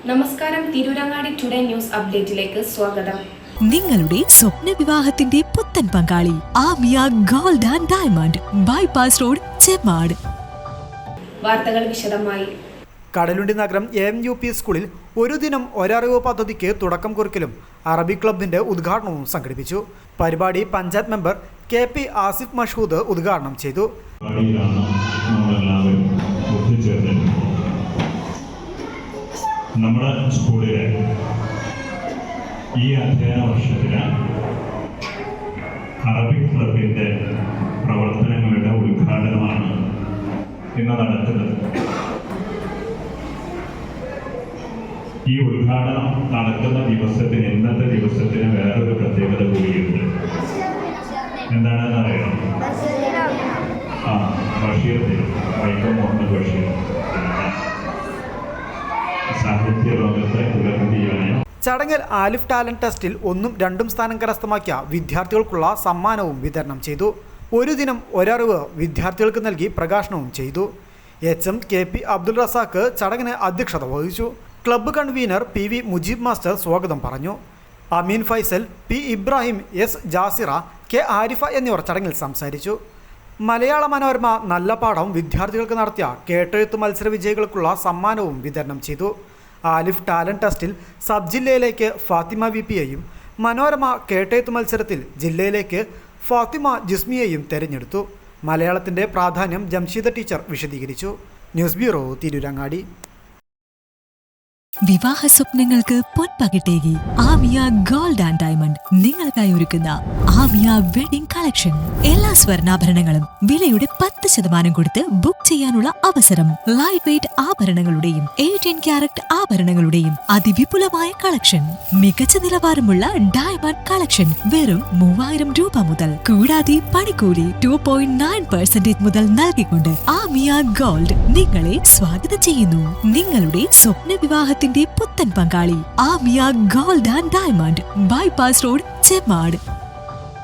നമസ്കാരം, Tirurangadi today news അപ്ഡേറ്റിലേക്ക് സ്വാഗതം. നിങ്ങളുടെ സ്വപ്ന വിവാഹത്തിന്റെ പുത്തൻ പങ്കാളി Amiya gold and diamond, bypass road, Chemmad. വാർത്തകൾ വിശദമായി. കടലുണ്ടി നഗരം AMUP സ്കൂളിൽ ഒരു ദിനം ഒരറിവ് പദ്ധതിക്ക് തുടക്കം കുറിക്കലും അറബി ക്ലബിന്റെ ഉദ്ഘാടനവും സംഘടിപ്പിച്ചു. പരിപാടി പഞ്ചായത്ത് മെമ്പർ KP ആസിഫ് മഷൂദ് ഉദ്ഘാടനം ചെയ്തു. നമ്മുടെ സ്കൂളിലെ ഈ അധ്യയന വർഷത്തിന് അറബിക് ക്ലബിൻ്റെ പ്രവർത്തനങ്ങളുടെ ഉദ്ഘാടനമാണ് ഇന്ന് നടക്കുന്നത്. ഈ ഉദ്ഘാടനം നടക്കുന്ന ദിവസത്തിന്, ഇന്നത്തെ ദിവസത്തിന് വേറൊരു പ്രത്യേകത കൂടിയുണ്ട്. എന്താണെന്ന് അറിയണം? ബഷീർ വൈക്കം മുഹമ്മദ് ബഷീർ സാഹിത്യ ലോകത്തെ ഉയർത്തിയാണ്. ചടങ്ങിൽ ആലിഫ് ടാലന്റ് ടെസ്റ്റിൽ 1ഉം 2ഉം സ്ഥാനം കരസ്ഥമാക്കിയ വിദ്യാർത്ഥികൾക്കുള്ള സമ്മാനവും വിതരണം ചെയ്തു. ഒരു ദിനം ഒരറിവ് വിദ്യാർത്ഥികൾക്ക് നൽകി പ്രകാശനവും ചെയ്തു. HM KP അബ്ദുൾ റസാഖ് ചടങ്ങിന് അധ്യക്ഷത വഹിച്ചു. Club convener PV Mujeeb master സ്വാഗതം പറഞ്ഞു. അമീൻ Faisal, P Ibrahim, S ജാസിറ, K Arifa എന്നിവർ ചടങ്ങിൽ സംസാരിച്ചു. മലയാള മനോരമ നല്ല പാഠം വിദ്യാർത്ഥികൾക്ക് നടത്തിയ കേട്ടെഴുത്ത് മത്സര വിജയികൾക്കുള്ള സമ്മാനവും വിതരണം ചെയ്തു. ആലിഫ് ടാലന്റ് ടെസ്റ്റിൽ സബ് ജില്ലയിലേക്ക് ഫാത്തിമ VPയെയും മനോരമ കേട്ടെഴുത്ത് മത്സരത്തിൽ ജില്ലയിലേക്ക് ഫാത്തിമ ജിസ്മിയെയും തെരഞ്ഞെടുത്തു. മലയാളത്തിൻ്റെ പ്രാധാന്യം ജംഷീദ ടീച്ചർ വിശദീകരിച്ചു. News bureau, Tirurangadi. വിവാഹ സ്വപ്നങ്ങൾക്ക് പൊൻപകിട്ടേകി ആമിയ ഗോൾഡ് ആൻഡ് ഡയമണ്ട് നിങ്ങൾക്കായി ഒരുക്കുന്ന ആമിയ വെഡിംഗ് കളക്ഷൻ. എല്ലാ സ്വർണ്ണാഭരണങ്ങളും വിലയുടെ 10% കൊടുത്ത് ബുക്ക് ചെയ്യാനുള്ള അവസരം. ലൈറ്റ് വെയ്റ്റ് ആഭരണങ്ങളുടെയും 18 ക്യാരറ്റ് ആഭരണങ്ങളുടെയും അതിവിപുലമായ കളക്ഷൻ. മികച്ച നിലവാരമുള്ള ഡയമണ്ട് കളക്ഷൻ വെറും 3000 രൂപ മുതൽ. കൂടാതെ പണിക്കൂലി 2.9% മുതൽ നൽകിക്കൊണ്ട് ആമിയ ഗോൾഡ് നിങ്ങളെ സ്വാഗതം ചെയ്യുന്നു. നിങ്ങളുടെ സ്വപ്ന വിവാഹത്തിൽ പുത്തൻ പങ്കാളി Amiya gold and diamond, bypass road, Chemmad.